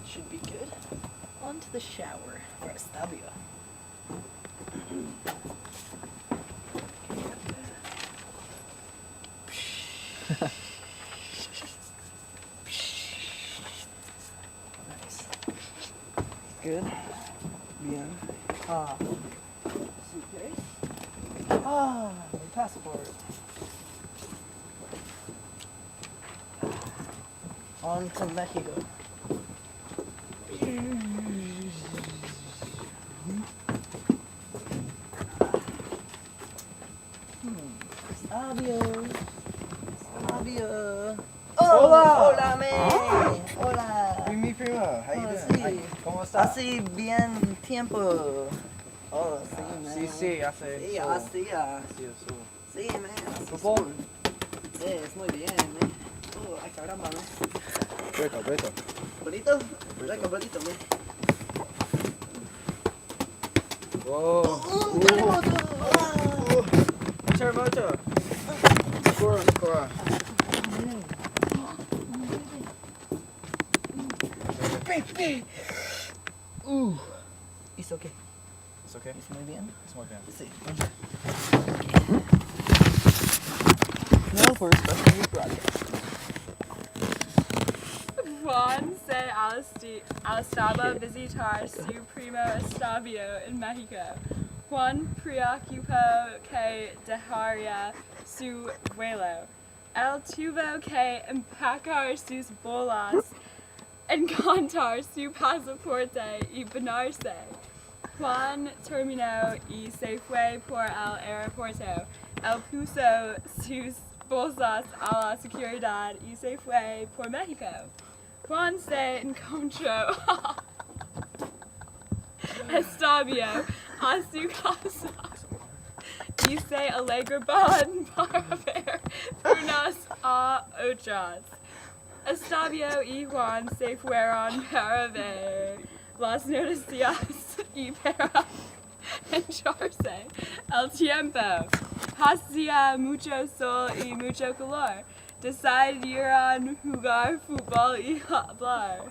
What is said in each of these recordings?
Should be good. On to the shower for Estabio. Nice. Good. Bien. Suitcase. My passport. On to Mexico. Estabio. Oh, hola, man. Hola. Mi primo, how you doing? Sí. ¿Cómo estás? Hace bien tiempo. Oh, sí, man. Sí, hace. Sí, hacía. Sí, man. Fútbol. Sí, es muy bien, man. Oh, ay, caramba, man. Breto. Bonito? Like bonito, man. Whoa. Terremoto. Cora. Baby. It's okay. It's okay? Es muy bien. It's muy bien. Sí. Now for a special news broadcast. Juan se alistaba visitar su primo Estabio en México. Juan preocupó que dejaría su vuelo. Él tuvo que empacar sus bolas, encontrar su pasaporte y bañarse. Juan terminó y se fue por el aeropuerto. Él puso sus bolsas a la seguridad y se fue por México. Juan se encontró Estabio a su casa y se alegraban para ver unas a otras. Estabio y Juan se fueron para ver las noticias y para echarse el tiempo. Hacía mucho sol y mucho calor. Decidieron jugar fútbol y hablar.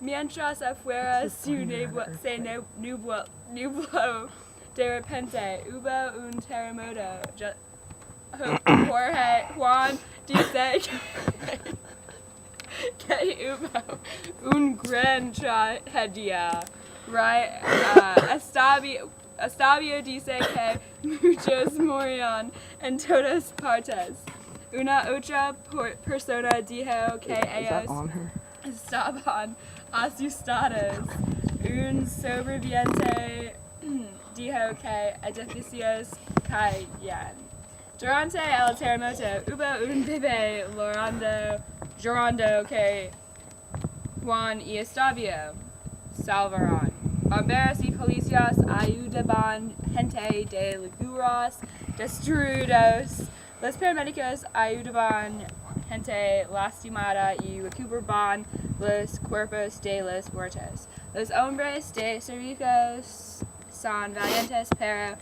Mientras afuera se nubló, de repente hubo un terremoto. Juan dice que hubo un gran tragedia. Estabio dice que muchos murieron en todas partes. Una otra persona dijo que ellos estaban asustados. Un sobreviviente dijo que edificios caían. Durante el terremoto hubo un bebé llorando que Juan y Estabio salvaron. Bomberos y policías ayudaban gente de lugares destruidos. Los paramédicos ayudaban gente lastimada y recuperaban los cuerpos de los muertos. Los hombres de servicios son valientes, pero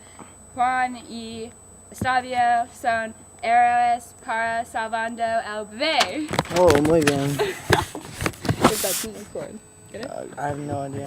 Juan y Estabio son héroes para salvando el bebé. Oh, muy bien. Get that tuning cord. Get it? I have no idea.